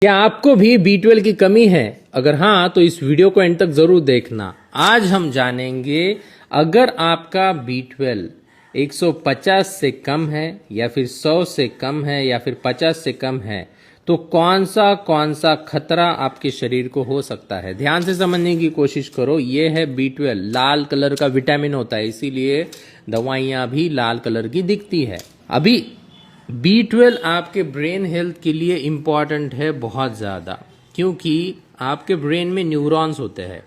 क्या आपको भी B12 की कमी है? अगर हाँ तो इस वीडियो को एंड तक जरूर देखना। आज हम जानेंगे अगर आपका B12 150 से कम है या फिर 100 से कम है या फिर 50 से कम है तो कौन सा खतरा आपके शरीर को हो सकता है। ध्यान से समझने की कोशिश करो। ये है B12, लाल कलर का विटामिन होता है, इसीलिए दवाइयां भी लाल कलर की दिखती है। अभी B12 आपके ब्रेन हेल्थ के लिए इम्पॉर्टेंट है बहुत ज़्यादा, क्योंकि आपके ब्रेन में न्यूरॉन्स होते हैं।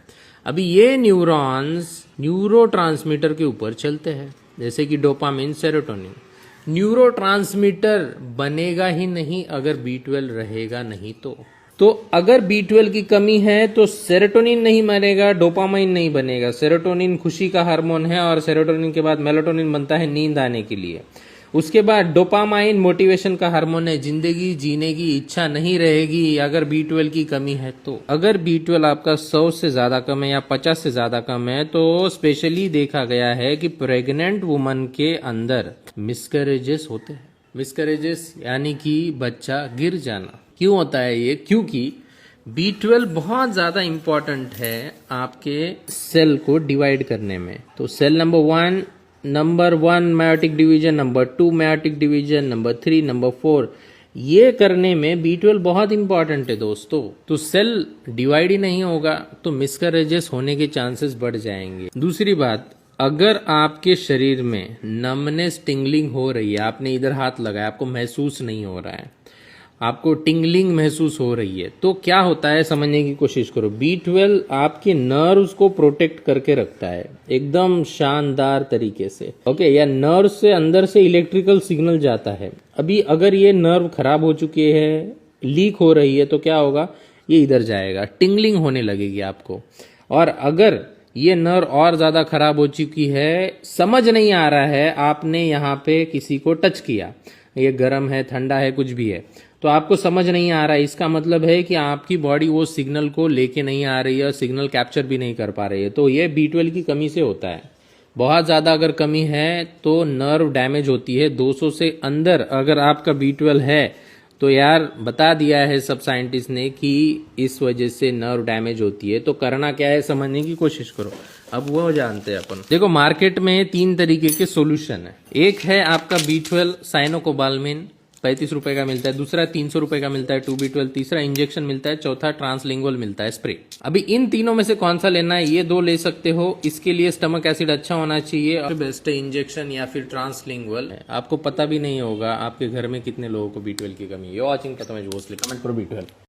अभी ये न्यूरॉन्स न्यूरोट्रांसमीटर के ऊपर चलते हैं, जैसे कि डोपामिन, सेरोटोनिन। न्यूरोट्रांसमीटर बनेगा ही नहीं अगर B12 रहेगा नहीं तो अगर B12 की कमी है तो सेरोटोनिन नहीं बनेगा, डोपामाइन नहीं बनेगा। सेरोटोनिन खुशी का हार्मोन है और सेरोटोनिन के बाद मेलाटोनिन बनता है नींद आने के लिए। उसके बाद डोपामाइन मोटिवेशन का हार्मोन है, जिंदगी जीने की इच्छा नहीं रहेगी अगर B12 की कमी है तो। अगर B12 आपका 100 से ज़्यादा कम है या 50 से ज़्यादा कम है तो स्पेशली देखा गया है कि प्रेग्नेंट वुमन के अंदर मिसकैरेजेस होते हैं। मिसकैरेजेस यानी कि बच्चा गिर जाना। क्यों होता है ये? क्योंकि B12 बहुत ज़्यादा इम्पॉर्टेंट है आपके सेल को डिवाइड करने में। तो cell number one meiotic division, number 2 meiotic division, number 3, number 4, ये करने में B12 बहुत इंपॉर्टेंट है दोस्तों। तो सेल डिवाइड ही नहीं होगा तो मिसकैरेजेस होने के चांसेस बढ़ जाएंगे। दूसरी बात, अगर आपके शरीर में नमनेस, टिंगलिंग हो रही है, आपने इधर हाथ लगाया, आपको महसूस नहीं हो रहा है, आपको टिंगलिंग महसूस हो रही है, तो क्या होता है समझने की कोशिश करो। B12 आपके नर्व्स को प्रोटेक्ट करके रखता है एकदम शानदार तरीके से। ओके, या नर्व से अंदर से इलेक्ट्रिकल सिग्नल जाता है। अभी अगर ये नर्व खराब हो चुकी है, लीक हो रही है, तो क्या होगा, ये इधर जाएगा, टिंगलिंग होने लगेगी आपको। और अगर ये नर्व और ज्यादा खराब हो चुकी है, समझ नहीं आ रहा है, आपने यहाँ पे किसी को टच किया, ये गर्म है, ठंडा है, कुछ भी है, तो आपको समझ नहीं आ रहा है, इसका मतलब है कि आपकी बॉडी वो सिग्नल को लेके नहीं आ रही है और सिग्नल कैप्चर भी नहीं कर पा रही है। तो ये B12 की कमी से होता है। बहुत ज़्यादा अगर कमी है तो नर्व डैमेज होती है। 200 से अंदर अगर आपका B12 है तो यार बता दिया है सब साइंटिस्ट ने कि इस वजह से नर्व डैमेज होती है। तो करना क्या है समझने की कोशिश करो। अब वो जानते हैं अपन। देखो, मार्केट में 3 तरीके के सोल्यूशन है। एक है आपका B12 साइनोकोबाल्मिन, 35 रुपए का मिलता है। दूसरा 300 रुपए का मिलता है 2B12। तीसरा इंजेक्शन मिलता है। चौथा ट्रांसलिंगुअल मिलता है, स्प्रे। अभी इन तीनों में से कौन सा लेना है, ये 2 ले सकते हो। इसके लिए स्टमक एसिड अच्छा होना चाहिए और बेस्ट है इंजेक्शन या फिर ट्रांसलिंगुअल। आपको पता भी नहीं होगा आपके घर में कितने लोगों को B12 की कमी है। वॉचिंग कमेंट करो B12।